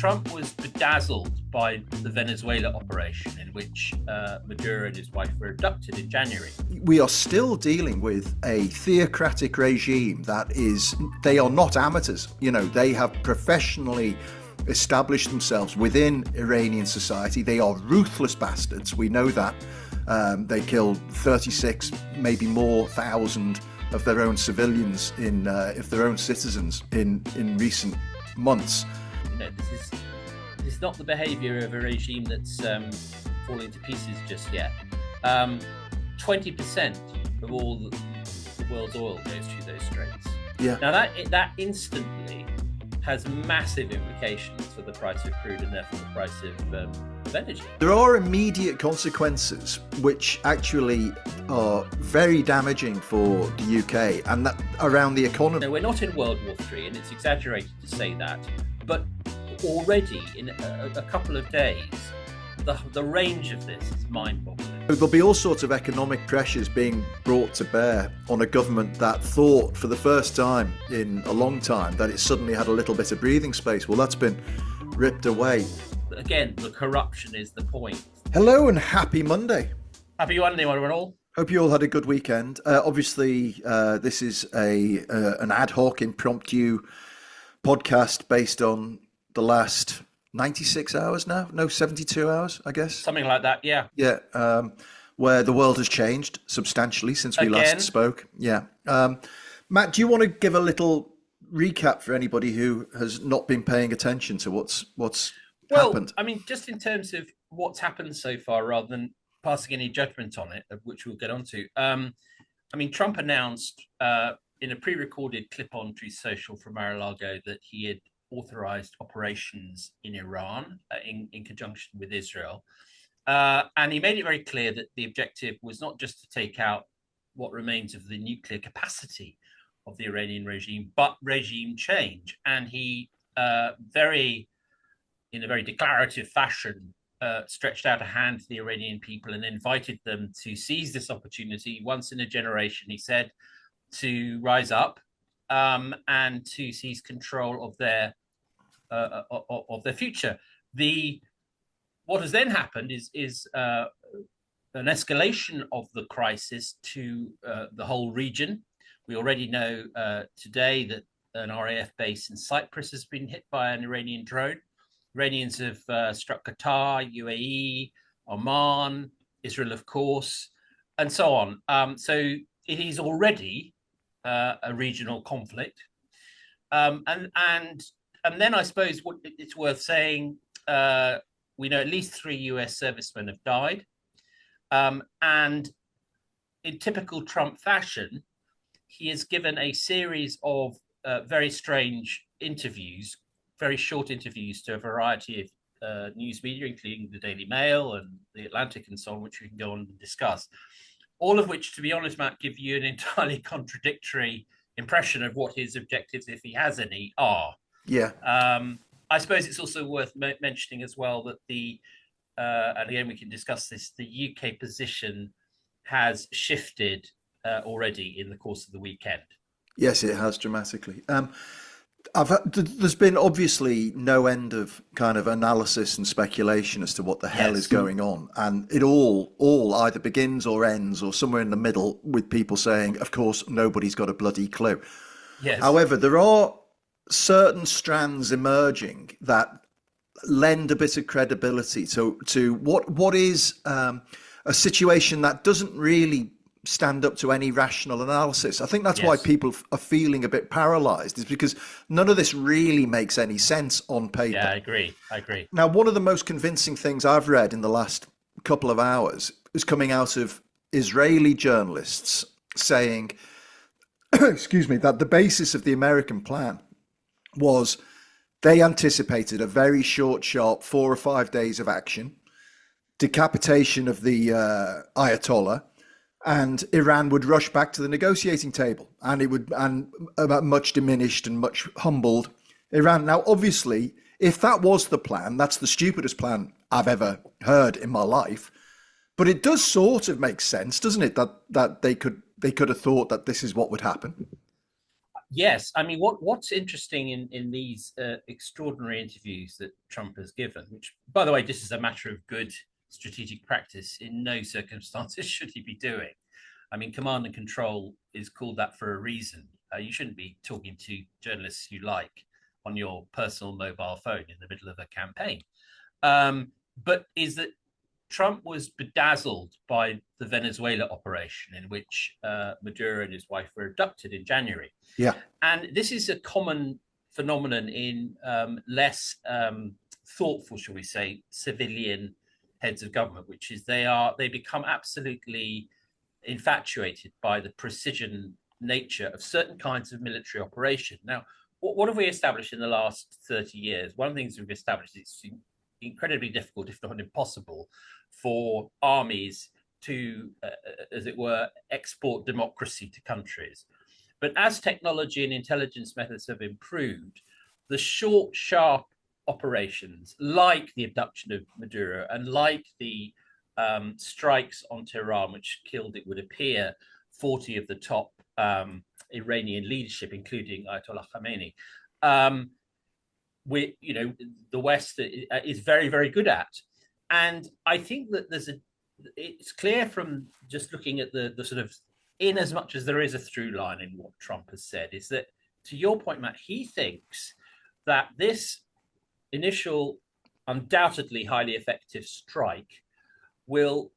Trump was bedazzled by the Venezuela operation in which Maduro and his wife were abducted in January. We are still dealing with a theocratic regime they are not amateurs. They have professionally established themselves within Iranian society. They are ruthless bastards. We know that. They killed 36, maybe more, thousand of their own civilians, of their own citizens in recent months. This is not the behaviour of a regime that's falling to pieces just yet. 20% of all the world's oil goes through those straits. Yeah. Now that instantly has massive implications for the price of crude and therefore the price of energy. There are immediate consequences which actually are very damaging for the UK and that around the economy. No, we're not in World War III, and it's exaggerated to say that, but already in a couple of days, the range of this is mind-boggling. There'll be all sorts of economic pressures being brought to bear on a government that thought for the first time in a long time that it suddenly had a little bit of breathing space. Well, that's been ripped away. Again, the corruption is the point. Hello and happy Monday. Happy Monday, one all. Hope you all had a good weekend. Obviously, this is an ad hoc impromptu podcast based on the last 96 hours now? No, 72 hours, I guess. Something like that, yeah. Yeah, where the world has changed substantially since we last spoke. Yeah. Matt, do you want to give a little recap for anybody who has not been paying attention to what's happened? I mean, just in terms of what's happened so far, rather than passing any judgment on it, of which we'll get onto. I mean, Trump announced in a pre-recorded clip on Truth Social from Mar-a-Lago that he had authorized operations in Iran in conjunction with Israel. And he made it very clear that the objective was not just to take out what remains of the nuclear capacity of the Iranian regime, but regime change. And he in a very declarative fashion, stretched out a hand to the Iranian people and invited them to seize this opportunity once in a generation, he said, to rise up and to seize control of their future. What has then happened is an escalation of the crisis to the whole region. We already know today that an RAF base in Cyprus has been hit by an Iranian drone. Iranians have struck Qatar, UAE, Oman, Israel, of course, and so on. So it is already a regional conflict. And then I suppose what it's worth saying, we know at least 3 US servicemen have died. And in typical Trump fashion, he has given a series of very strange interviews, very short interviews to a variety of news media, including the Daily Mail and the Atlantic and so on, which we can go on and discuss. All of which, to be honest, Matt, give you an entirely contradictory impression of what his objectives, if he has any, are. Yeah. I suppose it's also worth mentioning as well that and again we can discuss this, the UK position has shifted already in the course of the weekend. Yes, it has dramatically. There's been obviously no end of kind of analysis and speculation as to what the hell is going on. And it all either begins or ends or somewhere in the middle with people saying, of course, nobody's got a bloody clue. Yes. However, there are certain strands emerging that lend a bit of credibility to what is a situation that doesn't really stand up to any rational analysis. I think that's why people are feeling a bit paralyzed, is because none of this really makes any sense on paper. Yeah, I agree. Now, one of the most convincing things I've read in the last couple of hours is coming out of Israeli journalists saying, excuse me, that the basis of the American plan was they anticipated a very short, sharp 4 or 5 days of action, decapitation of the Ayatollah, and Iran would rush back to the negotiating table, and much diminished and much humbled Iran. Now, obviously, if that was the plan, that's the stupidest plan I've ever heard in my life. But it does sort of make sense, doesn't it, that they could have thought that this is what would happen? Yes, I mean, what's interesting in these extraordinary interviews that Trump has given, which, by the way, this is a matter of good strategic practice. In no circumstances should he be doing. I mean, command and control is called that for a reason. You shouldn't be talking to journalists you like on your personal mobile phone in the middle of a campaign. But is that Trump was bedazzled by the Venezuela operation in which Maduro and his wife were abducted in January. Yeah, And this is a common phenomenon in less thoughtful, shall we say, civilian heads of government, which is they become absolutely infatuated by the precision nature of certain kinds of military operation. Now, what have we established in the last 30 years? One of the things we've established is it's incredibly difficult, if not impossible, for armies to, as it were, export democracy to countries. But as technology and intelligence methods have improved, the short, sharp operations, like the abduction of Maduro and like the strikes on Tehran, which killed, it would appear, 40 of the top Iranian leadership, including Ayatollah Khamenei, the West is very, very good at. And I think that it's clear from just looking at the sort of, in as much as there is a through line in what Trump has said, is that, to your point, Matt, he thinks that this initial, undoubtedly highly effective strike will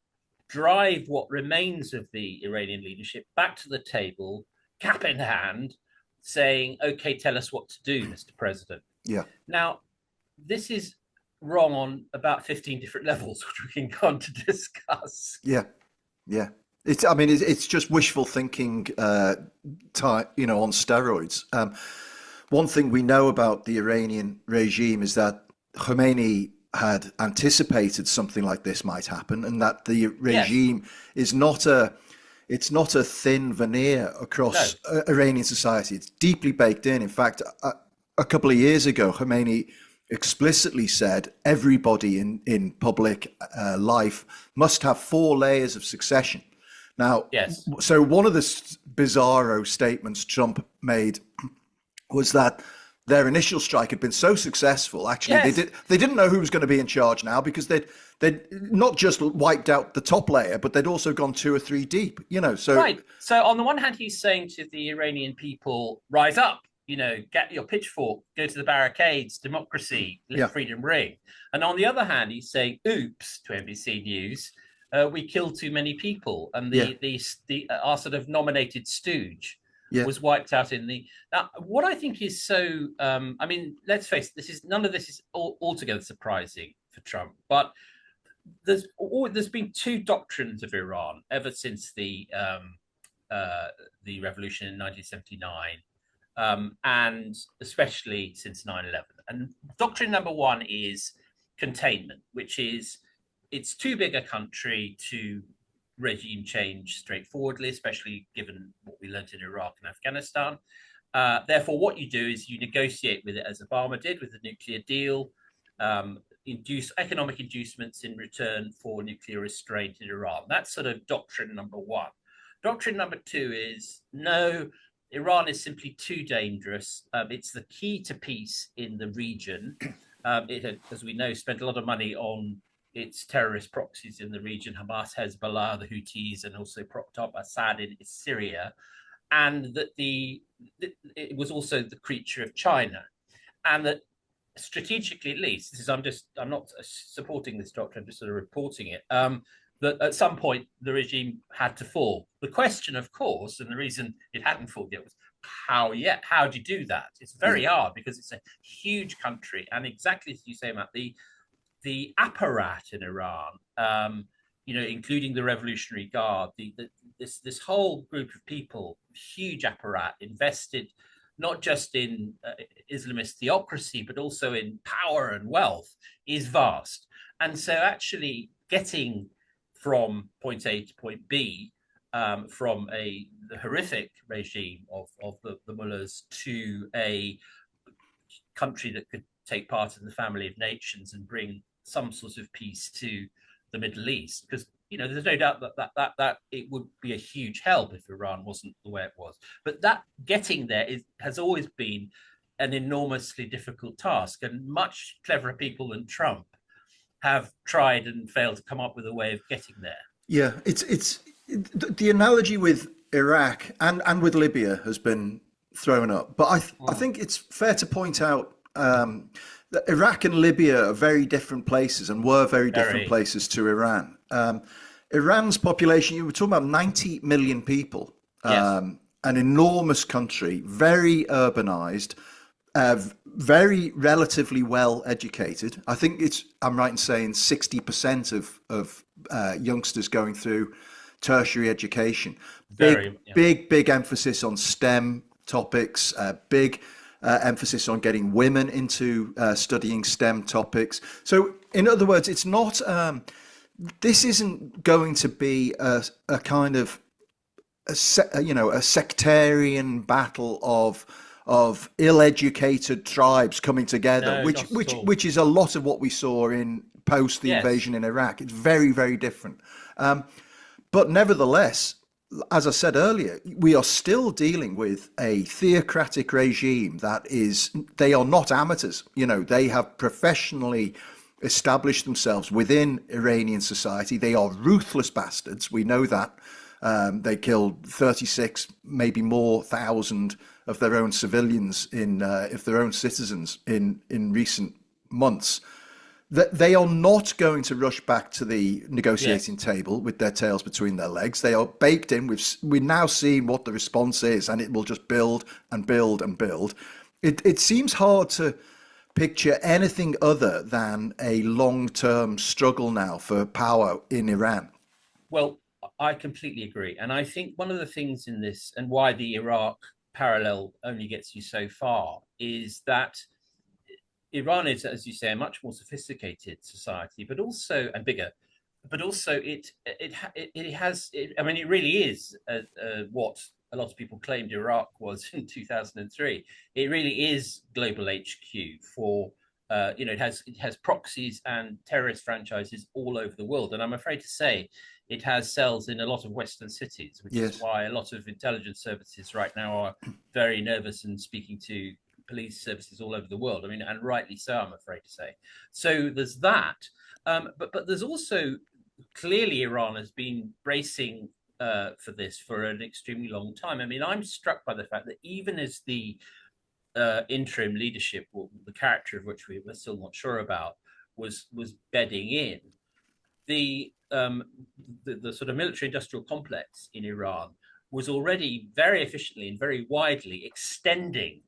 drive what remains of the Iranian leadership back to the table, cap in hand, saying, okay, tell us what to do, Mr. President. yeah, Now, this is wrong on about 15 different levels, which we can go on to discuss. yeah, yeah. I mean, it's just wishful thinking, on steroids. One thing we know about the Iranian regime is that Khomeini had anticipated something like this might happen, and that the Yes, regime is not a it's not a thin veneer no, across Iranian society. It's deeply baked in. In fact, a couple of years ago, Khomeini explicitly said everybody in public life must have four layers of succession. Now, yes, so one of the bizarro statements Trump made was that their initial strike had been so successful. Actually, yes. they didn't know who was going to be in charge now, because they'd not just wiped out the top layer, but they'd also gone two or three deep. So Right. So on the one hand, he's saying to the Iranian people, rise up, get your pitchfork, go to the barricades, democracy, let yeah, freedom ring. And on the other hand, he's saying, oops, to NBC News, we killed too many people. And yeah, the our sort of nominated stooge yeah, was wiped out in the. Now, what I think is so, I mean, let's face it, none of this is altogether surprising for Trump, but there's been two doctrines of Iran ever since the revolution in 1979, and especially since 9/11. And doctrine number one is containment, which is it's too big a country to regime change straightforwardly, especially given what we learned in Iraq and Afghanistan. Therefore, what you do is you negotiate with it, as Obama did with the nuclear deal, induce economic inducements in return for nuclear restraint in Iran. That's sort of doctrine number one. Doctrine number two is no, Iran is simply too dangerous. It's the key to peace in the region. It had, as we know, spent a lot of money on its terrorist proxies in the region, Hamas, Hezbollah, the Houthis, and also propped up Assad in Syria. And that it was also the creature of China. And that strategically, at least, I'm not supporting this doctrine, I'm just sort of reporting it. That at some point the regime had to fall. The question, of course, and the reason it hadn't fallen yet was how do you do that? It's yeah, very hard because it's a huge country, and exactly as you say, Matt, the apparat in Iran, including the Revolutionary Guard, this whole group of people, huge apparat, invested not just in Islamist theocracy, but also in power and wealth, is vast. And so, actually, getting from point A to point B, from the horrific regime of the mullahs to a country that could take part in the family of nations and bring some sort of peace to the Middle East. Because there's no doubt that it would be a huge help if Iran wasn't the way it was. But that getting there has always been an enormously difficult task, and much cleverer people than Trump have tried and failed to come up with a way of getting there. Yeah, it's the analogy with Iraq and with Libya has been thrown up, but I think it's fair to point out that Iraq and Libya are very different places and were very different places to Iran. Iran's population, you were talking about 90 million people, Yes. an enormous country, very urbanized, very relatively well educated. I think I'm right in saying 60% of youngsters going through tertiary education. Very, yeah. Big emphasis on STEM topics, big emphasis on getting women into studying STEM topics. So, in other words, it's not, this isn't going to be a kind of, a sectarian battle of ill-educated tribes coming together, No, not at all. which is a lot of what we saw in post the Yes. invasion in Iraq. It's very, very different. But nevertheless, as I said earlier, we are still dealing with a theocratic regime they are not amateurs. They have professionally established themselves within Iranian society. They are ruthless bastards. We know that. They killed 36, maybe more, thousand of their own civilians if their own citizens in recent months. That they are not going to rush back to the negotiating Yes. table with their tails between their legs. They are baked in. We've now seen what the response is, and it will just build and build and build. It seems hard to picture anything other than a long-term struggle now for power in Iran. Well, I completely agree. And I think one of the things in this, and why the Iraq parallel only gets you so far, is that Iran is, as you say, a much more sophisticated society, but also and bigger. But also, it has. I mean, it really is what a lot of people claimed Iraq was in 2003. It really is global HQ for. It has proxies and terrorist franchises all over the world, and I'm afraid to say, it has cells in a lot of Western cities, which is Yes. why a lot of intelligence services right now are very nervous and speaking to police services all over the world. I mean, and rightly so, I'm afraid to say. So there's that, but there's also clearly Iran has been bracing for this for an extremely long time. I mean, I'm struck by the fact that even as the interim leadership, or the character of which we're still not sure about, was bedding in, the the sort of military industrial complex in Iran was already very efficiently and very widely extending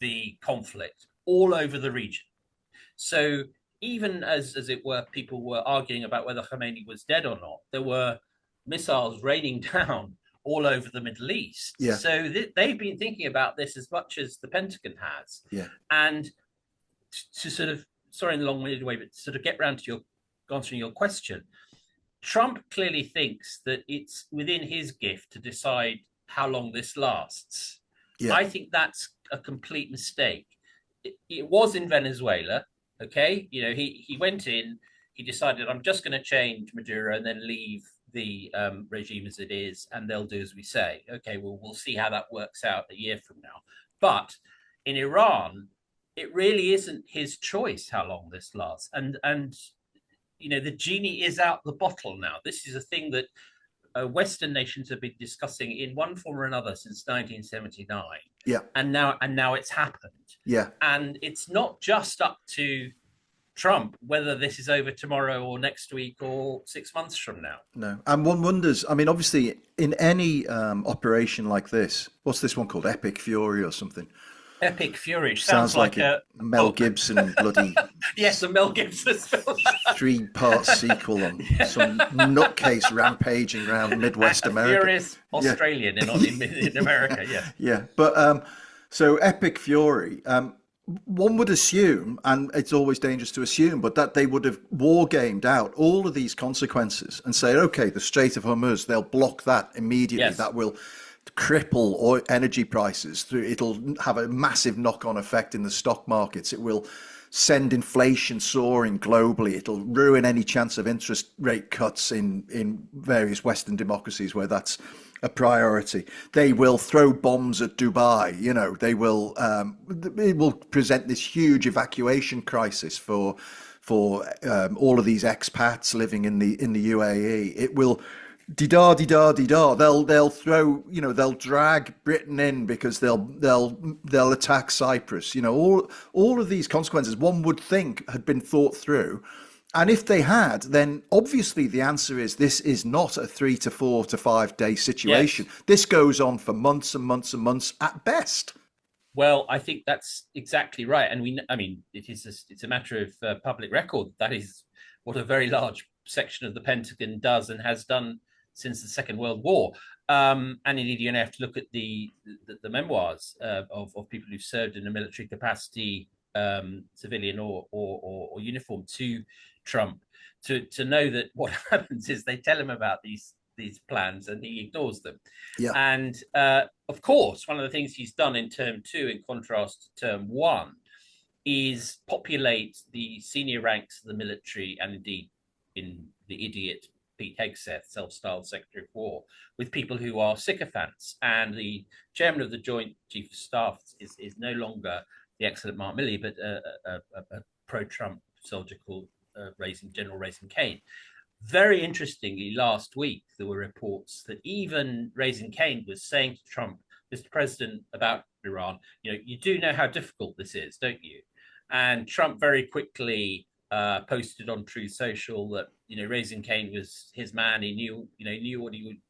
the conflict all over the region. So even as it were, people were arguing about whether Khomeini was dead or not, there were missiles raining down all over the Middle East. Yeah. So they've been thinking about this as much as the Pentagon has. Yeah. And to sort of, sorry in a long-winded way, but to sort of get round to your answering your question, Trump clearly thinks that it's within his gift to decide how long this lasts. Yeah. I think that's a complete mistake. It was in Venezuela, okay? He went in, he decided, I'm just going to change Maduro and then leave the regime as it is, and they'll do as we say. Okay, well, we'll see how that works out a year from now. But in Iran, it really isn't his choice how long this lasts. And the genie is out the bottle now. This is a thing that Western nations have been discussing in one form or another since 1979. Yeah. And now it's happened. Yeah. And it's not just up to Trump whether this is over tomorrow or next week or 6 months from now. No. And one wonders, I mean, obviously, in any operation like this, what's this one called? Epic Fury or something? Epic Fury Sounds like a Mel Gibson bloody yes, a Mel Gibson film. 3-part sequel on some nutcase rampaging around Midwest America. Furious Australian in America, yeah. Yeah, but so Epic Fury, one would assume, and it's always dangerous to assume, but that they would have war gamed out all of these consequences and say, okay, the Strait of Hormuz, they'll block that immediately. Yes. cripple oil, energy prices. It'll have a massive knock-on effect in the stock markets. It will send inflation soaring globally. It'll ruin any chance of interest rate cuts in various Western democracies where that's a priority. They will throw bombs at Dubai. They will. It will present this huge evacuation crisis for all of these expats living in the UAE. It will de-da. They'll throw, they'll drag Britain in because they'll attack Cyprus. All of these consequences one would think had been thought through. And if they had, then obviously the answer is this is not a 3 to 4 to 5 day situation. Yes. This goes on for months and months and months at best. Well, I think that's exactly right, and it's a matter of public record. That is what a very large section of the Pentagon does and has done since the Second World War. And indeed, you have to look at the memoirs of people who've served in a military capacity, civilian or uniform, to Trump, to know that what happens is they tell him about these plans and he ignores them. Yeah. And of course, one of the things he's done in term 2, in contrast to term 1, is populate the senior ranks of the military, and indeed in the idiot Pete Hegseth, self-styled Secretary of War, with people who are sycophants. And the chairman of the Joint Chief of Staff is no longer the excellent Mark Milley, but a pro-Trump soldier called General Raising Cane. Very interestingly, last week, there were reports that even Raising Cane was saying to Trump, Mr. President, about Iran, you do know how difficult this is, don't you? And Trump very quickly posted on Truth Social that, Raising Cane was his man. He knew what he would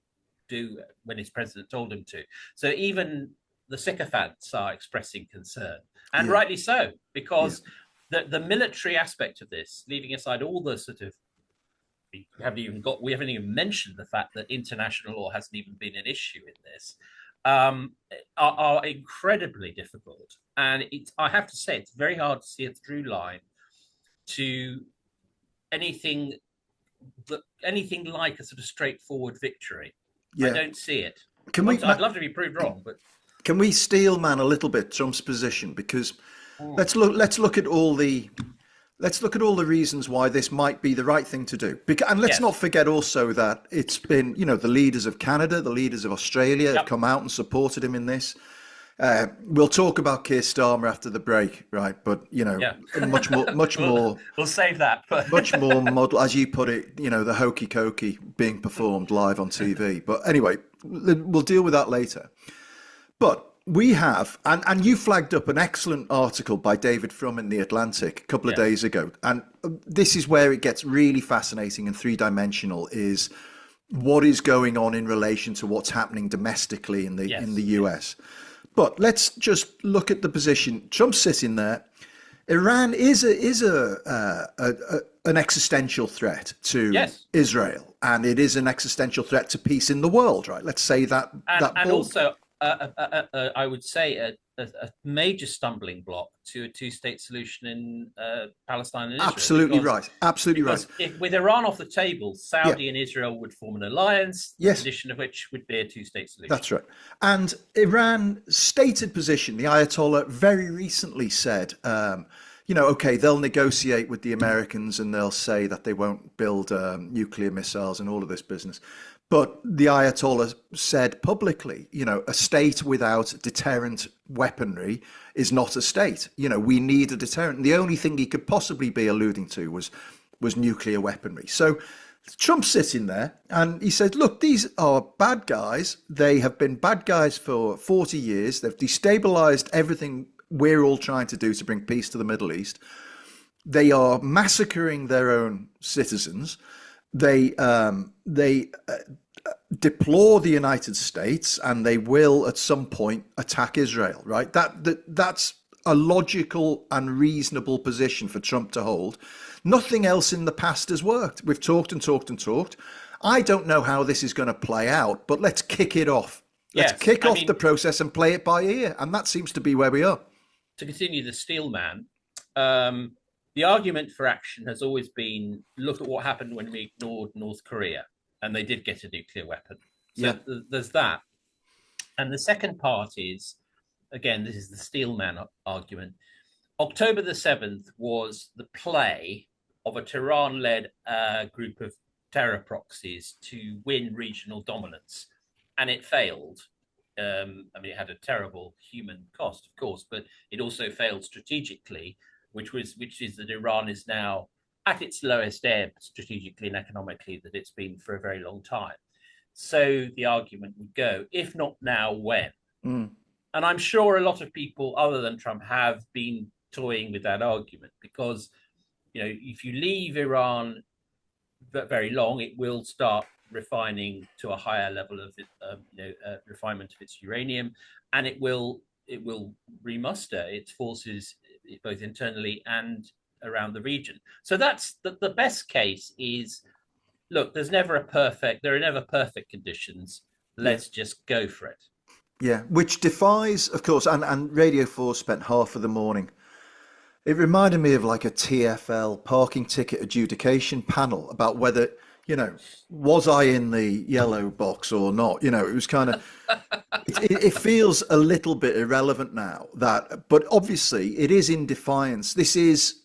do when his president told him to. So even the sycophants are expressing concern, and rightly so, because the military aspect of this, leaving aside all the sort of, we haven't even mentioned the fact that international law hasn't even been an issue in this, are incredibly difficult. And I have to say, it's very hard to see a through line to anything like a sort of straightforward victory. I don't see it. I'd love to be proved wrong, but can we steel man a little bit Trump's position? Because let's look at all the reasons why this might be the right thing to do. And let's not forget also that it's been, the leaders of Canada, the leaders of Australia have come out and supported him in this. We'll talk about Keir Starmer after the break, right? But, much more. We'll save that. Much more model, as you put it, the hokey cokey being performed live on TV. But anyway, we'll deal with that later. But we have, and you flagged up an excellent article by David Frum in The Atlantic a couple of days ago. And this is where it gets really fascinating and three-dimensional, is what is going on in relation to what's happening domestically in the US. But let's just look at the position. Trump's sitting there. Iran is an existential threat to Israel, and it is an existential threat to peace in the world, right? Let's say that. And also, I would say a major stumbling block to a two-state solution in Palestine and Israel. Absolutely right. Absolutely right. With Iran off the table, Saudi and Israel would form an alliance, the condition of which would be a two-state solution. That's right. And Iran's stated position, the Ayatollah very recently said, okay, they'll negotiate with the Americans and they'll say that they won't build nuclear missiles and all of this business. But the Ayatollah said publicly, a state without deterrent weaponry is not a state. We need a deterrent. And the only thing he could possibly be alluding to was nuclear weaponry. So Trump's sitting there and he said, look, these are bad guys. They have been bad guys for 40 years. They've destabilized everything we're all trying to do to bring peace to the Middle East. They are massacring their own citizens. They deplore the United States, and they will at some point attack Israel, right? That's a logical and reasonable position for Trump to hold. Nothing else in the past has worked. We've talked and talked and talked. I don't know how this is going to play out, but let's kick it off. Let's kick off the process and play it by ear. And that seems to be where we are. To continue the steel man, the argument for action has always been, look at what happened when we ignored North Korea, and they did get a nuclear weapon. So there's that. And the second part is, again, this is the Steelman argument. October the 7th was the play of a Tehran led group of terror proxies to win regional dominance. And it failed. I mean, it had a terrible human cost, of course, but it also failed strategically, which is that Iran is now at its lowest ebb strategically and economically that it's been for a very long time. So the argument would go, if not now, when? Mm. And I'm sure a lot of people other than Trump have been toying with that argument because, if you leave Iran very long, it will start refining to a higher level of refinement of its uranium, and it will remuster its forces both internally and around the region. So that's the best case is, look, there are never perfect conditions. Yeah. Let's just go for it. Yeah, which defies, of course, and Radio 4 spent half of the morning. It reminded me of like a TfL parking ticket adjudication panel about whether, was I in the yellow box or not? It was kind of, it feels a little bit irrelevant now but obviously it is in defiance. This is,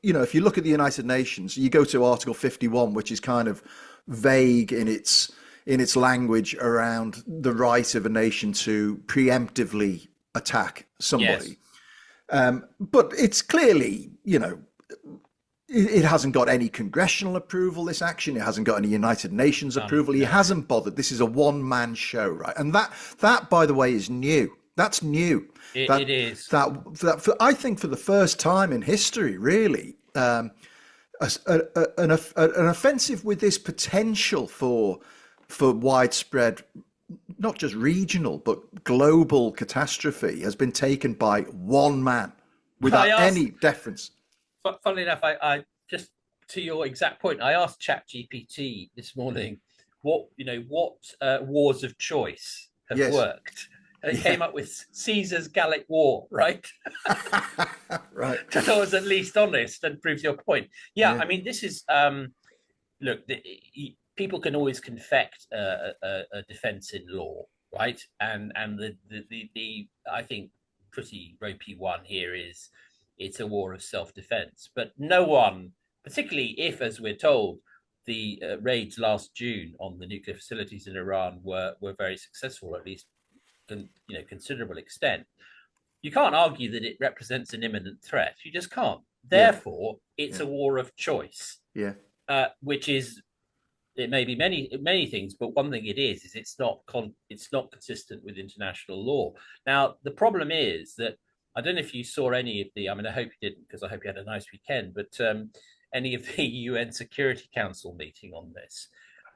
if you look at the United Nations, you go to Article 51, which is kind of vague in its language around the right of a nation to preemptively attack somebody. Yes. But it's clearly, it hasn't got any congressional approval, this action. It hasn't got any United Nations approval. He hasn't bothered. This is a one-man show, right? And that, by the way, is new. That's new. It is. I think for the first time in history, really, an offensive with this potential for widespread, not just regional, but global catastrophe has been taken by one man without any deference. Funnily enough, I just to your exact point, I asked ChatGPT this morning what wars of choice have worked. And it came up with Caesar's Gallic War, right? Right. That I was at least honest and proves your point. Yeah. I mean, this is look. People can always confect a defense in law, right? And the I think pretty ropey one here is it's a war of self-defense. But no one, particularly if, as we're told, the raids last June on the nuclear facilities in Iran were very successful, at least considerable extent. You can't argue that it represents an imminent threat. You just can't. Therefore, it's a war of choice. Yeah. Which is, it may be many things, but one thing it is it's not consistent with international law. Now, the problem is that I don't know if you saw any of the. I mean, I hope you didn't, because I hope you had a nice weekend. But any of the UN Security Council meeting on this,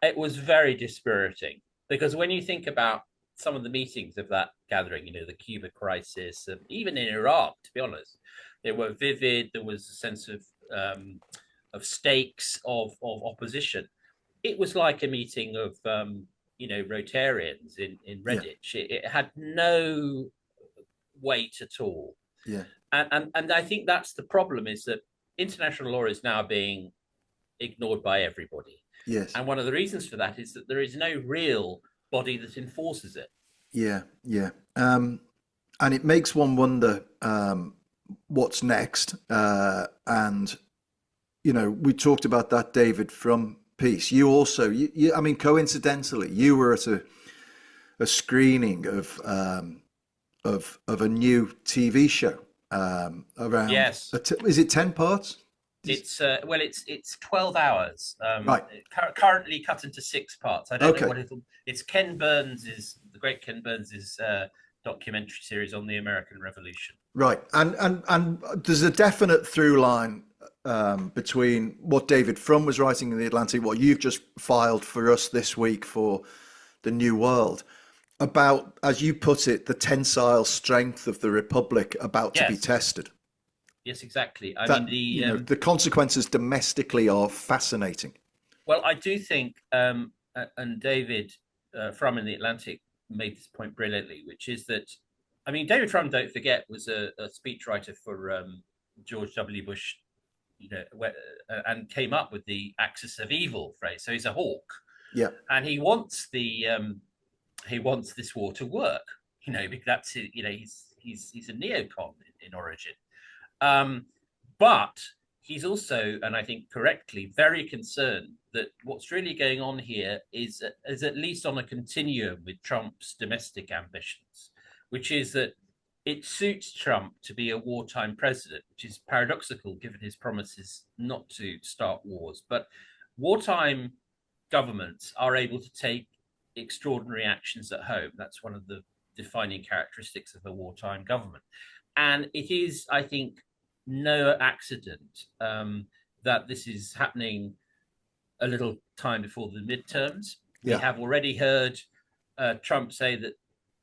it was very dispiriting, because when you think about some of the meetings of that gathering, the Cuba crisis, even in Iraq, to be honest, they were vivid. There was a sense of stakes of opposition. It was like a meeting of Rotarians in Redditch. It had no weight at all. Yeah. And I think that's the problem, is that international law is now being ignored by everybody. Yes. And one of the reasons for that is that there is no real body that enforces it. Yeah, yeah. And it makes one wonder what's next. And, we talked about that David Frum piece. You also, I mean, coincidentally, you were at a screening of a new TV show around. Yes. Is it 10 parts? It's it's 12 hours. Right. Currently cut into 6 parts. I don't know what it's the great Ken Burns's documentary series on the American Revolution. Right. And there's a definite through line between what David Frum was writing in The Atlantic, what you've just filed for us this week for The New World, about, as you put it, the tensile strength of the Republic about to be tested. Yes, exactly. I mean, the consequences domestically are fascinating. Well, I do think, and David Frum in The Atlantic made this point brilliantly, which is that, I mean, David Frum, don't forget, was a speechwriter for George W. Bush, and came up with the axis of evil phrase. So he's a hawk. Yeah. And he wants the he wants this war to work. Because that's it. He's a neocon in origin. Um, but he's also, and I think correctly, very concerned that what's really going on here is at least on a continuum with Trump's domestic ambitions, which is that it suits Trump to be a wartime president, which is paradoxical given his promises not to start wars. But wartime governments are able to take extraordinary actions at home. That's one of the defining characteristics of a wartime government. And it is, I think, no accident that this is happening a little time before the midterms. We Yeah. have already heard Trump say that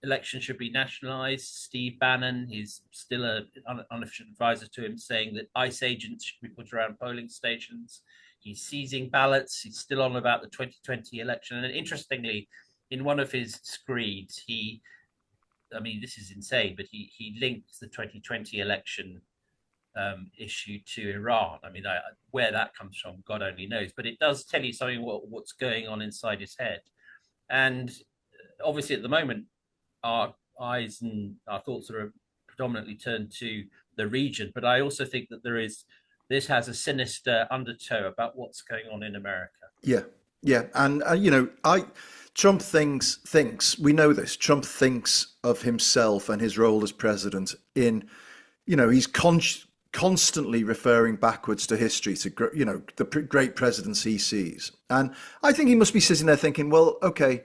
elections should be nationalized. Steve Bannon, he's still an unofficial advisor to him, saying that ICE agents should be put around polling stations. He's seizing ballots. He's still on about the 2020 election. And interestingly, in one of his screeds, I mean, this is insane, but he linked the 2020 election issue to Iran. I mean, where that comes from, God only knows. But it does tell you something what's going on inside his head. And obviously, at the moment, our eyes and our thoughts are predominantly turned to the region. But I also think that this has a sinister undertow about what's going on in America. Yeah, yeah, and Trump thinks we know this. Trump thinks of himself and his role as president in, he's constantly referring backwards to history, to the great presidents he sees, and I think he must be sitting there thinking, well, okay.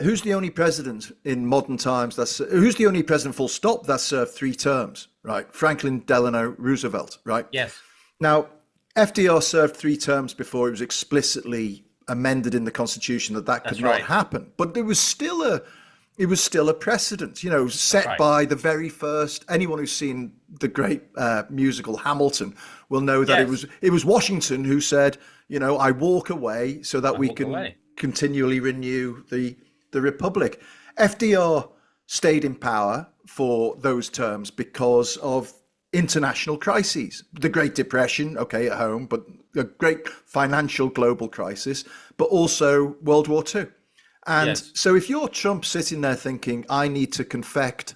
Who's the only president in modern times who's the only president full stop that served 3 terms, right? Franklin Delano Roosevelt, right? Yes. Now, FDR served 3 terms before it was explicitly amended in the Constitution that could not happen. But it was still a precedent, set right. by the very first. Anyone who's seen the great musical Hamilton will know that it was Washington who said, I walk away so that we can continually renew the republic. FDR stayed in power for those terms because of international crises, the Great Depression, okay, at home, but a great financial global crisis, but also World War II. And so if you're Trump sitting there thinking, I need to confect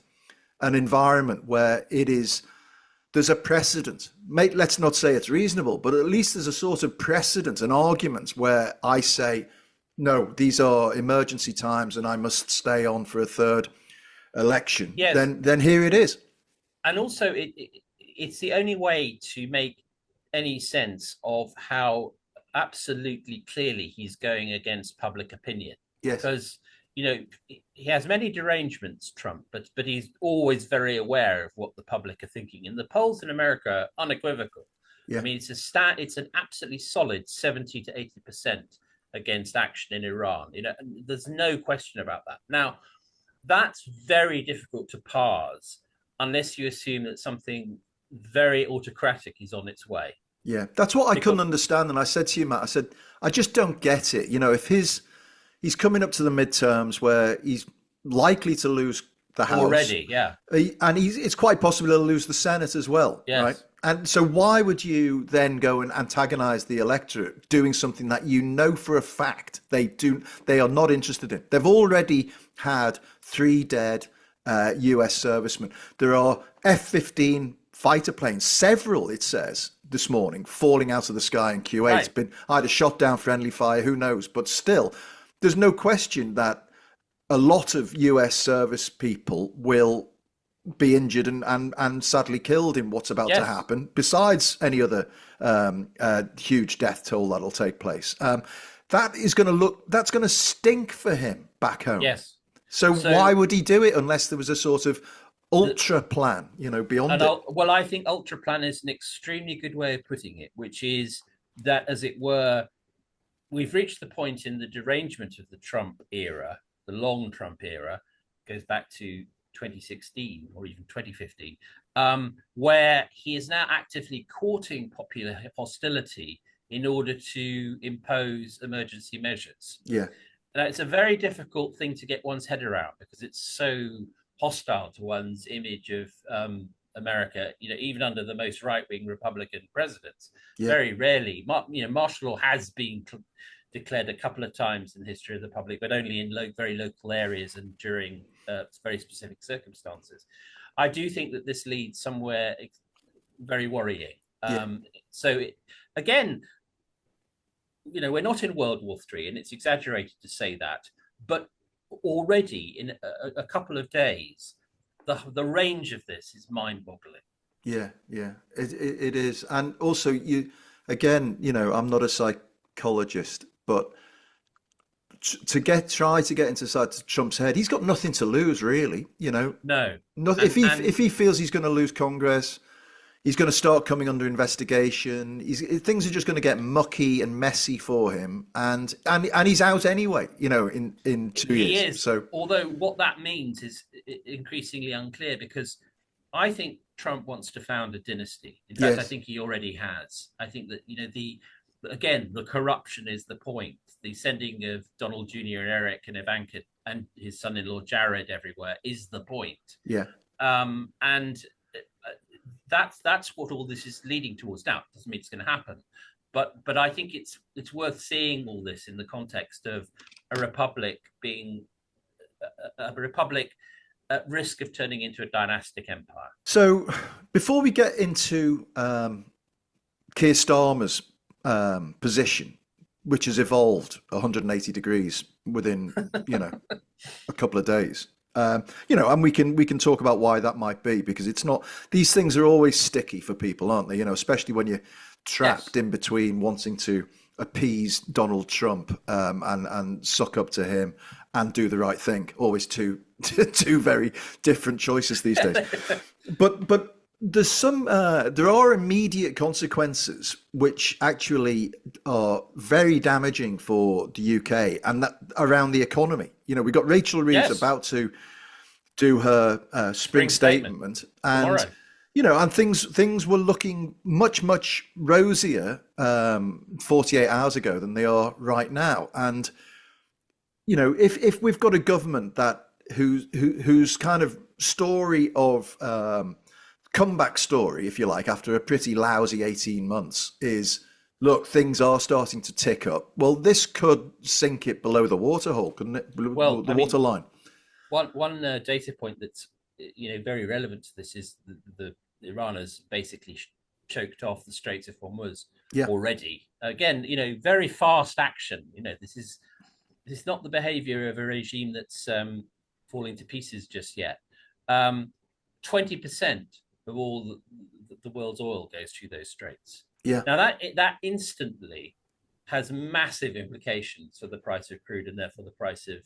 an environment where there's a precedent, let's not say it's reasonable, but at least there's a sort of precedent, an argument where I say, no, these are emergency times and I must stay on for a third election, then here it is. And also, it's the only way to make any sense of how absolutely clearly he's going against public opinion. Yes. Because, he has many derangements, Trump, but he's always very aware of what the public are thinking. And the polls in America are unequivocal. Yeah. I mean, it's an absolutely solid 70 to 80% against action in Iran. There's no question about that. Now, that's very difficult to parse unless you assume that something very autocratic is on its way. Yeah, that's what I couldn't understand. And I said to you, Matt, I said, I just don't get it. If he's coming up to the midterms where he's likely to lose the House already, yeah, and it's quite possible he'll lose the Senate as well, right? And so why would you then go and antagonize the electorate doing something that for a fact they are not interested in? They've already had 3 dead US servicemen. There are F-15 fighter planes, several, it says this morning, falling out of the sky in Kuwait. Right. It's been either shot down, friendly fire, who knows? But still, there's no question that a lot of US service people will be injured and sadly killed in what's about to happen, besides any other huge death toll that'll take place. That's going to stink for him back home. Yes. So why would he do it unless there was a sort of ultra plan, beyond it? Well, I think ultra plan is an extremely good way of putting it, which is that, as it were, we've reached the point in the derangement of the Trump era, the long Trump era, goes back to 2016 or even 2015, where he is now actively courting popular hostility in order to impose emergency measures. Yeah. Now, it's a very difficult thing to get one's head around because it's so hostile to one's image of America, even under the most right-wing Republican presidents. Yeah. Very rarely, martial law has been declared a couple of times in the history of the Republic, but only in very local areas and during very specific circumstances. I do think that this leads somewhere very worrying. Yeah, Again, we're not in World War III, and it's exaggerated to say that, but already in a couple of days, the range of this is mind-boggling. yeah, yeah. It is, and also again, I'm not a psychologist, but try to get inside Trump's head, he's got nothing to lose, really. No, Nothing. If he feels he's going to lose Congress, he's going to start coming under investigation. Things are just going to get mucky and messy for him, and he's out anyway. In 2 years. He is. So, although what that means is increasingly unclear, because I think Trump wants to found a dynasty. In fact, I yes, think he already has. I think that the corruption is the point. The sending of Donald Jr. and Eric and Ivanka and his son-in-law Jared everywhere is the point. yeah. And that's what all this is leading towards. Now, it doesn't mean it's going to happen, but I think it's worth seeing all this in the context of a republic being a republic at risk of turning into a dynastic empire. So, before we get into Keir Starmer's position, which has evolved 180 degrees within, a couple of days. And we can talk about why that might be, because it's not, these things are always sticky for people, aren't they? Especially when you're trapped in between wanting to appease Donald Trump and suck up to him and do the right thing. Always two very different choices these days. But there are immediate consequences which actually are very damaging for the UK and that around the economy. We've got Rachel Reeves about to do her spring statement, and tomorrow. And things were looking much rosier 48 hours ago than they are right now. And if we've got a government whose kind of story of comeback story, if you like, after a pretty lousy 18 months is, look, things are starting to tick up. Well, this could sink it below the waterhole, couldn't it? Water line. One data point that's very relevant to this is the Iran has basically choked off the Straits of Hormuz already. Again, very fast action. This is not the behavior of a regime that's falling to pieces just yet. 20% of all the world's oil goes through those straits. Yeah. Now that instantly has massive implications for the price of crude and therefore the price of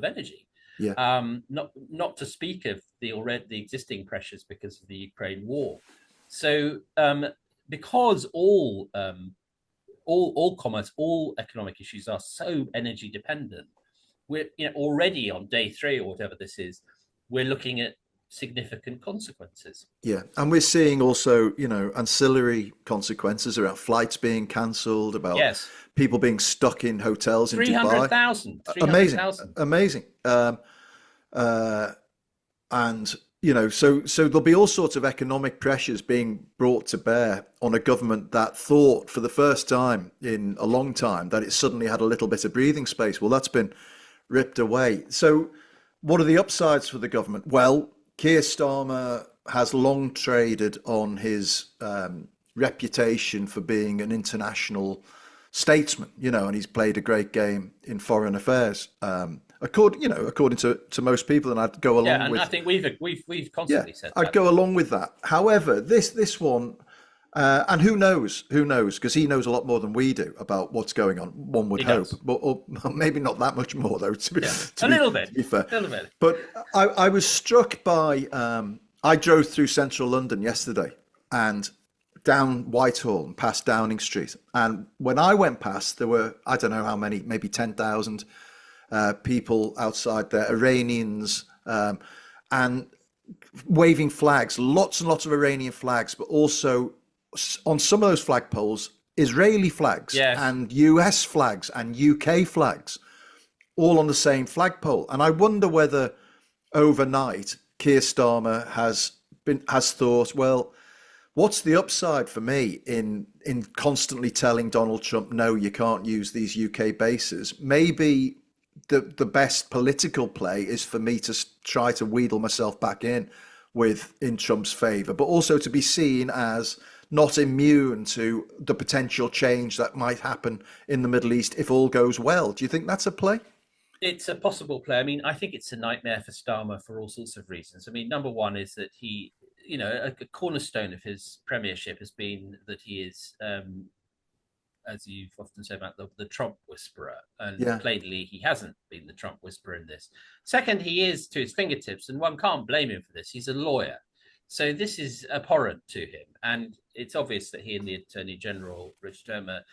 energy. Yeah. Not to speak of the existing pressures because of the Ukraine war. So because all commerce, all economic issues are so energy dependent, we're already on day 3 or whatever this is, we're looking at significant consequences. Yeah, and we're seeing also, ancillary consequences around flights being cancelled, about people being stuck in hotels in Dubai. 300,000. Amazing. And so there'll be all sorts of economic pressures being brought to bear on a government that thought for the first time in a long time that it suddenly had a little bit of breathing space. Well, that's been ripped away. So what are the upsides for the government? Well, Keir Starmer has long traded on his reputation for being an international statesman, and he's played a great game in foreign affairs, according to most people, and I'd go along with. I think we've constantly said that. I'd go along with that. However, this one, and who knows, because he knows a lot more than we do about what's going on. One would hope, or maybe not that much more, though. To be fair. A little bit. But I was struck by. I drove through central London yesterday and down Whitehall and past Downing Street, and when I went past, there were, I don't know how many, maybe 10,000 people outside there, Iranians, and waving flags, lots and lots of Iranian flags, but also on some of those flagpoles, Israeli flags and US flags and UK flags, all on the same flagpole. And I wonder whether overnight Keir Starmer has thought, well, What's the upside for me in constantly telling Donald Trump, no, you can't use these UK bases? Maybe the best political play is for me to try to wheedle myself back in Trump's favor, but also to be seen as not immune to the potential change that might happen in the Middle East if all goes well. Do you think that's a play? It's a possible play. I mean, I think it's a nightmare for Starmer for all sorts of reasons. I mean, number one is that he, a cornerstone of his premiership has been that he is, as you've often said about the Trump whisperer, and Yeah, plainly he hasn't been the Trump whisperer in this. Second, he is to his fingertips, and one can't blame him for this. He's a lawyer. So this is abhorrent to him. And it's obvious that he and the Attorney General, Richard Turner,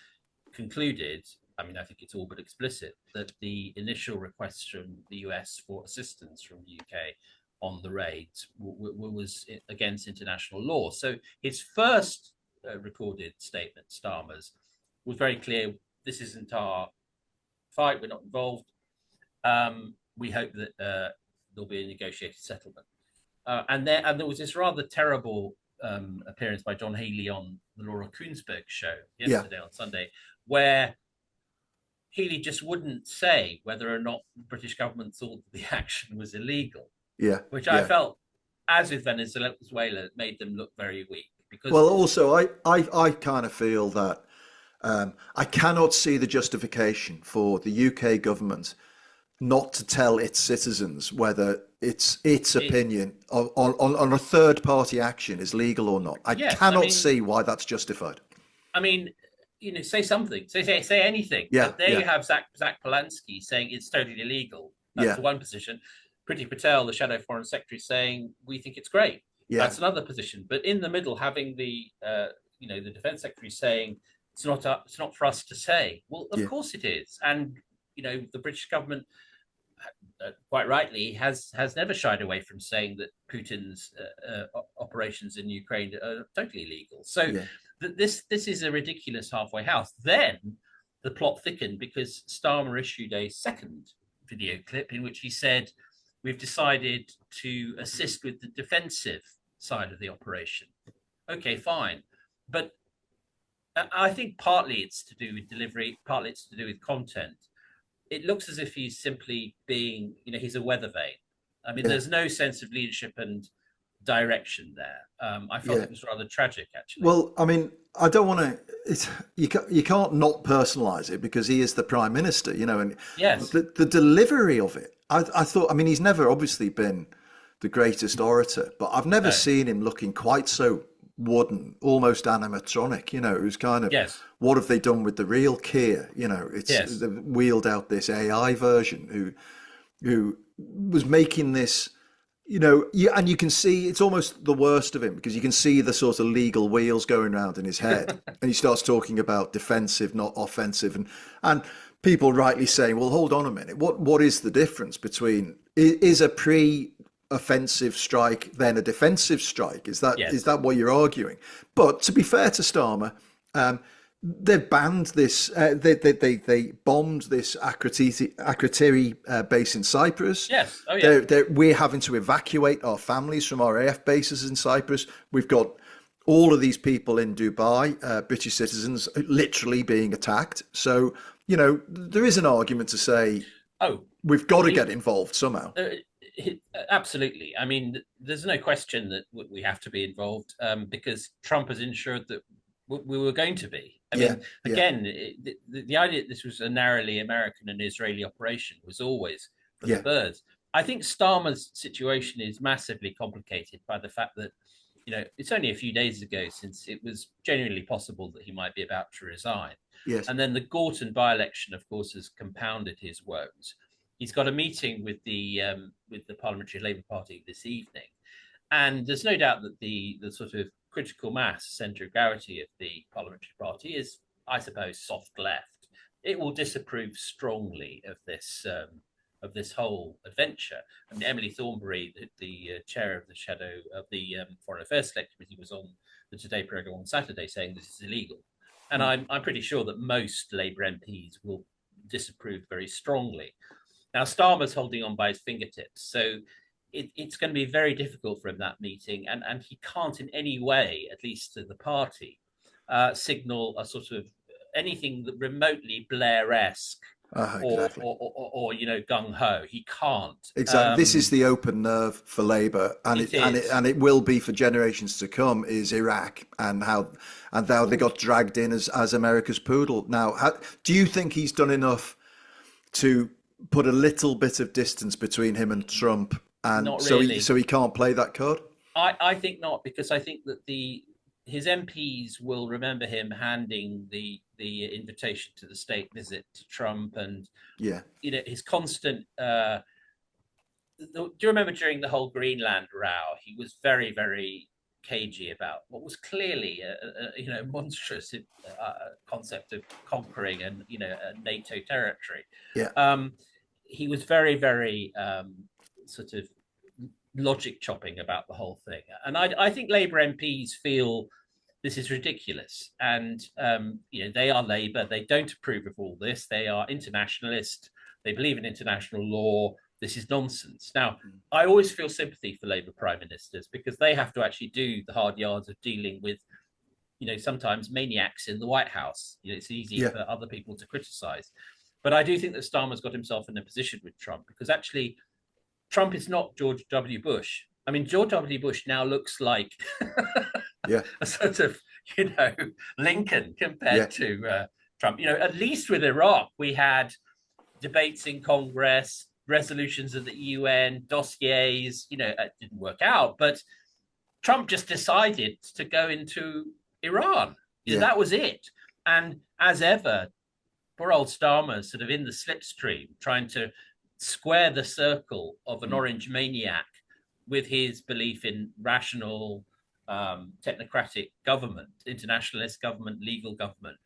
concluded, I mean, I think it's all but explicit, that the initial requests from the US for assistance from the UK on the raids was against international law. So his first recorded statement, Starmer's, was very clear. This isn't our fight. We're not involved. We hope that there'll be a negotiated settlement. And there was this rather terrible appearance by John Healey on the Laura Kuenssberg show yeah, yesterday on Sunday, where Healey just wouldn't say whether or not the British government thought the action was illegal, yeah, which I yeah. felt, as with Venezuela, made them look very weak because Well, also, I kind of feel that I cannot see the justification for the UK government not to tell its citizens whether its it, opinion on a third party action is legal or not. I yes, cannot see why that's justified. I mean, say something, say anything. Yeah, But there yeah, you have Zach Polanski saying it's totally illegal. That's yeah, the one position. Priti Patel, the shadow foreign secretary, saying we think it's great. yeah, That's another position. But in the middle, having the defense secretary saying it's not for us to say. Well, of yeah, course it is. And the British government, quite rightly, has never shied away from saying that Putin's operations in Ukraine are totally illegal. So yeah, this is a ridiculous halfway house. Then the plot thickened because Starmer issued a second video clip in which he said, "We've decided to assist with the defensive side of the operation." Okay, fine, but I think partly it's to do with delivery, partly it's to do with content. It looks as if he's simply being, he's a weather vane. I mean, yeah, there's no sense of leadership and direction there. I felt yeah. it was rather tragic, actually. Well, I mean, I don't want to. You can't not personalize it because he is the prime minister, and Yes, the delivery of it. I thought. I mean, he's never obviously been the greatest orator, but I've never no, seen him looking quite so wooden, almost animatronic. It was kind of, yes, what have they done with the real Keir? yes, They've wheeled out this AI version who was making this, and you can see it's almost the worst of him because you can see the sort of legal wheels going around in his head, and he starts talking about defensive, not offensive, and people rightly saying, well, hold on a minute, what is the difference between is a pre-offensive strike then a defensive strike? Is yes, that what you're arguing? But to be fair to Starmer, they banned this. They bombed this Akrotiri base in Cyprus. yes. Oh, yeah. We're having to evacuate our families from our AF bases in Cyprus. We've got all of these people in Dubai, British citizens, literally being attacked. So there is an argument to say Oh, we've got to he, get involved somehow. uh, absolutely. I mean, there's no question that we have to be involved because Trump has ensured that we were going to be. I Yeah, mean, yeah, again, the idea that this was a narrowly American and Israeli operation was always for the yeah, birds. I think Starmer's situation is massively complicated by the fact that, it's only a few days ago since it was genuinely possible that he might be about to resign. yes, And then the Gorton by-election, of course, has compounded his woes. He's got a meeting with the Parliamentary Labour Party this evening, and there's no doubt that the sort of critical mass, centre of gravity of the Parliamentary Party is, I suppose, soft left. It will disapprove strongly of this whole adventure. I mean, Emily Thornberry, the chair of the shadow of the Foreign Affairs Select Committee, was on the Today programme on Saturday saying this is illegal. And I'm pretty sure that most Labour MPs will disapprove very strongly. Now, Starmer's holding on by his fingertips. So it's going to be very difficult for him, that meeting, and he can't in any way, at least to the party, signal a sort of anything that remotely Blair-esque Exactly. or gung ho. He can't. Exactly. This is the open nerve for Labour, and It is. it will be for generations to come. Is Iraq and how they got dragged in as America's poodle. Now, do you think he's done enough to put a little bit of distance between him and Trump, and Not really. so he can't play that card? I think not, because I think that his MPs will remember him handing the invitation to the state visit to Trump, and Yeah, his constant. Do you remember during the whole Greenland row, he was very, very cagey about what was clearly a monstrous concept of conquering and a NATO territory. yeah, Um, he was very, very sort of logic chopping about the whole thing, and I think Labour MPs feel this is ridiculous, and they are Labour. They don't approve of all this. They are internationalist. They believe in international law. This is nonsense. Now, I always feel sympathy for Labour prime ministers, because they have to actually do the hard yards of dealing with, sometimes maniacs in the White House. It's easy yeah, for other people to criticise. But I do think that Starmer's got himself in a position with Trump, because actually Trump is not George W. Bush. I mean, George W. Bush now looks like yeah, a sort of, Lincoln yeah, compared to Trump. At least with Iraq, we had debates in Congress, resolutions of the UN, dossiers. It didn't work out, but Trump just decided to go into Iran. yeah. That was it. And as ever, poor old Starmer sort of in the slipstream, trying to square the circle of an orange maniac with his belief in rational, technocratic government, internationalist government, legal government.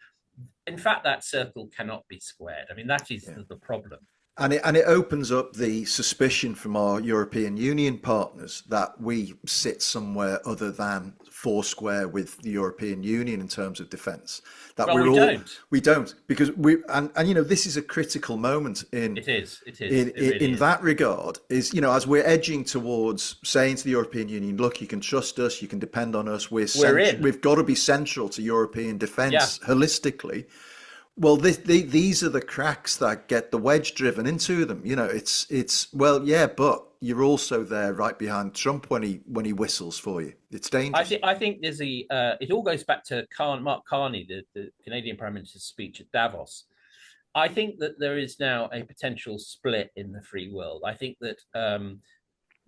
In fact, that circle cannot be squared. I mean, that is Yeah. the problem. And it opens up the suspicion from our European Union partners that we sit somewhere other than foursquare with the European Union in terms of defence. That Well, we don't. we don't, because and this is a critical moment It is. It is. in It really in is. that regard, is as we're edging towards saying to the European Union, look, you can trust us, you can depend on us, We're in. we've got to be central to European Yeah. defence holistically. Well, these are the cracks that get the wedge driven into them. It's well, yeah, but you're also there right behind Trump when he whistles for you. It's dangerous. I think there's it all goes back to Mark Carney, the Canadian Prime Minister's speech at Davos. I think that there is now a potential split in the free world. I think that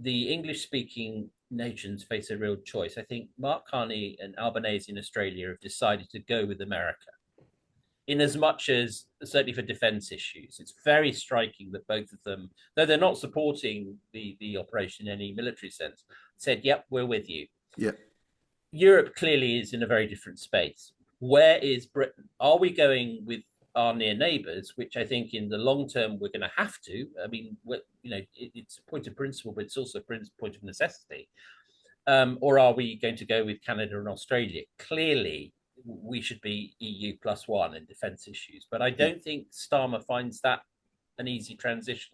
the English speaking nations face a real choice. I think Mark Carney and Albanese in Australia have decided to go with America, in as much as, certainly for defence issues. It's very striking that both of them, though they're not supporting the operation in any military sense, said, yep, we're with you. Yeah, Europe clearly is in a very different space. Where is Britain? Are we going with our near neighbours, which I think in the long term we're going to have to? I mean, it's a point of principle, but it's also a point of necessity. Or are we going to go with Canada and Australia? Clearly, we should be EU plus one in defence issues, but I yeah. don't think Starmer finds that an easy transition.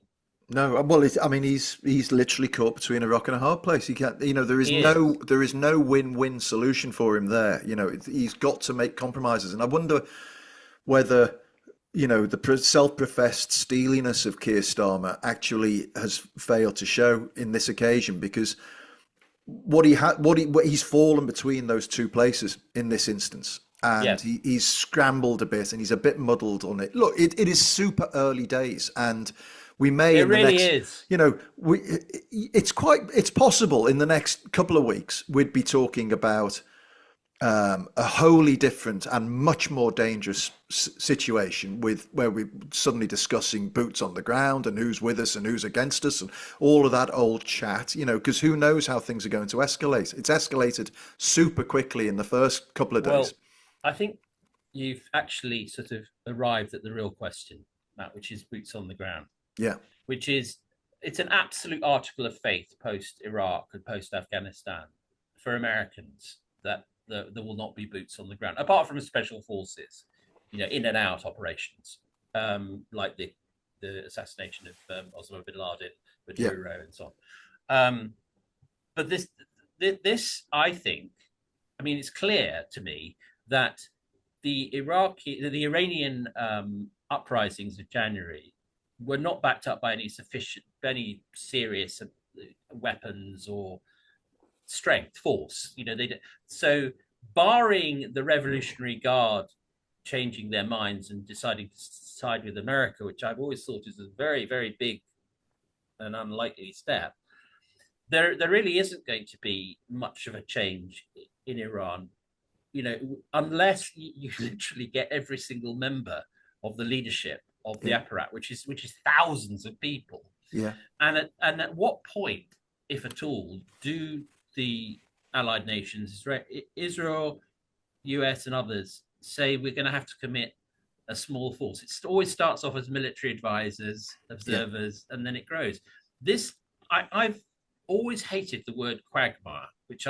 No, well, I mean, he's literally caught between a rock and a hard place. He can't, He is. there is no win-win solution for him there. He's got to make compromises, and I wonder whether the self-professed steeliness of Keir Starmer actually has failed to show in this occasion, because he's fallen between those two places in this instance, and Yes, he's scrambled a bit and he's a bit muddled on it. Look, it is super early days, and we may it in the really next, is. it's possible in the next couple of weeks we'd be talking about a wholly different and much more dangerous situation, where we're suddenly discussing boots on the ground and who's with us and who's against us and all of that old chat, because who knows how things are going to escalate. It's escalated super quickly in the first couple of days. Well, I think you've actually sort of arrived at the real question, Matt, which is boots on the ground, Yeah, which is, it's an absolute article of faith post Iraq and post Afghanistan for Americans that there will not be boots on the ground, apart from special forces, in and out operations, like the assassination of Osama bin Laden, yeah, Maduro, and so on. Um, but this, I think, I mean, it's clear to me that the Iranian uprisings of January were not backed up by any serious weapons or strength, force. So, barring the Revolutionary Guard changing their minds and deciding to side with America, which I've always thought is a very, very big and unlikely step, there really isn't going to be much of a change in Iran, unless you literally get every single member of the leadership of the Yeah. apparat, which is thousands of people. Yeah. And at what point, if at all, do the allied nations, Israel, US, and others, say we're going to have to commit a small force? It always starts off as military advisors, Yeah. observers, and then it grows. I've always hated the word quagmire, which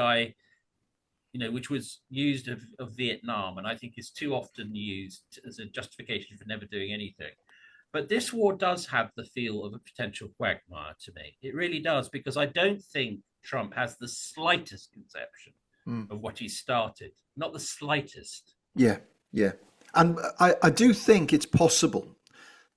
was used of Vietnam, and I think is too often used as a justification for never doing anything. But this war does have the feel of a potential quagmire to me. It really does, because I don't think Trump has the slightest conception of what he started. Not the slightest. Yeah. Yeah. And I do think it's possible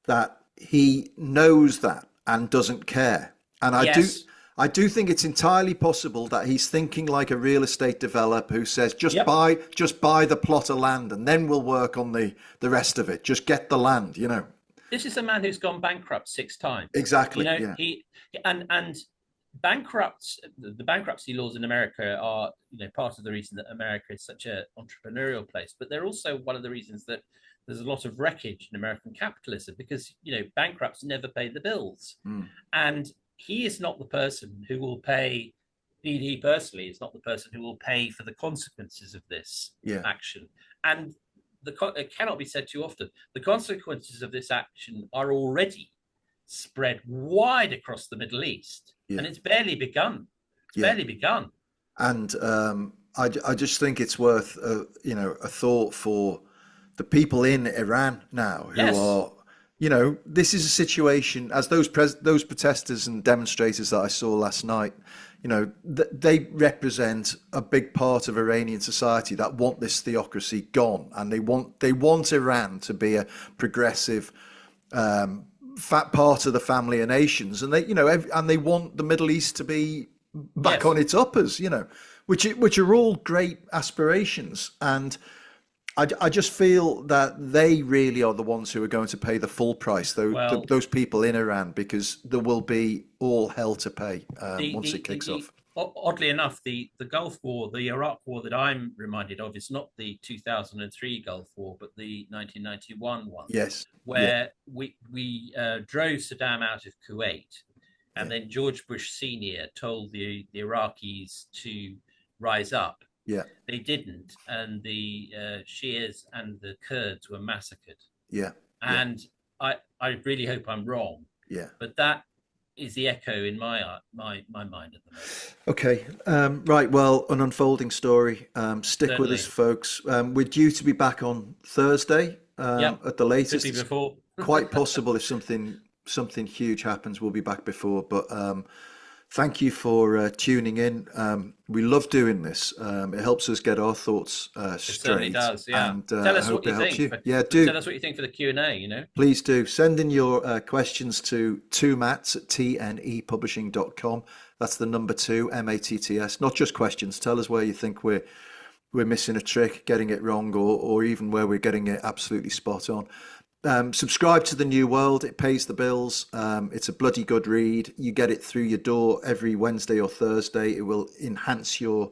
that he knows that and doesn't care. And Yes. I do think it's entirely possible that he's thinking like a real estate developer who says, Yep. just buy the plot of land and then we'll work on the rest of it. Just get the land, This is a man who's gone bankrupt 6 times. Exactly. Yeah. And the bankruptcy laws in America are, part of the reason that America is such an entrepreneurial place, but they're also one of the reasons that there's a lot of wreckage in American capitalism, because bankrupts never pay the bills. And he is not the person who will pay. He personally is not the person who will pay for the consequences of this Yeah. action. And it cannot be said too often, the consequences of this action are already spread wide across the Middle East, Yeah. and it's barely begun. It's Yeah. barely begun. And I just think it's worth a thought for the people in Iran now who Yes. are, this is a situation, as those protesters and demonstrators that I saw last night, they represent a big part of Iranian society that want this theocracy gone, and they want Iran to be a progressive fat part of the family of nations, and they want the Middle East to be back Yes. on its uppers, which are all great aspirations. And I just feel that they really are the ones who are going to pay the full price, Well, those people in Iran, because there will be all hell to pay once it kicks off. Oddly enough, the Gulf War, the Iraq War that I'm reminded of is not the 2003 Gulf War, but the 1991 one. Yes. Where we drove Saddam out of Kuwait, and Yeah. then George Bush Sr. told the Iraqis to rise up. Yeah. They didn't, and the Shias and the Kurds were massacred. Yeah. And I really hope I'm wrong, Yeah. but that is the echo in my mind at the moment. Okay. Right. Well, an unfolding story. Stick with us, Certainly. folks. We're due to be back on Thursday Yep. at the Could latest. be It's before. quite possible if something huge happens, we'll be back before. But thank you for tuning in. We love doing this. It helps us get our thoughts It certainly straight. does. Yeah. And Tell I us hope what it you helps think. you. Yeah, do. Tell us what you think for the Q&A. Please do. Send in your questions to 2mats at tnepublishing.com. That's the number 2, MATTS. Not just questions. Tell us where you think we're missing a trick, getting it wrong, or even where we're getting it absolutely spot on. Subscribe to The New World. It pays the bills. It's a bloody good read. You get it through your door every Wednesday or Thursday. It will enhance your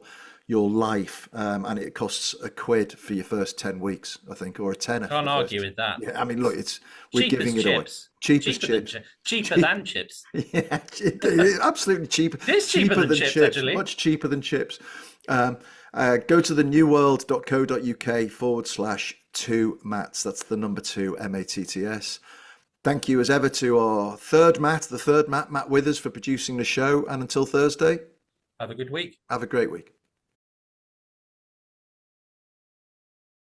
life, and it costs £1 for your first 10 weeks, I think, or a tenner. Can't argue with that. Yeah, I mean, look, we're Cheap giving as it away. chips. Cheap as chips. Cheaper than chips. Yeah, absolutely cheap. It is cheaper than chips, actually. Much cheaper than chips. Go to thenewworld.co.uk/2mats. That's the number 2, MATTS. Thank you as ever to our third Matt Withers, for producing the show. And until Thursday, Have a good week. have a great week.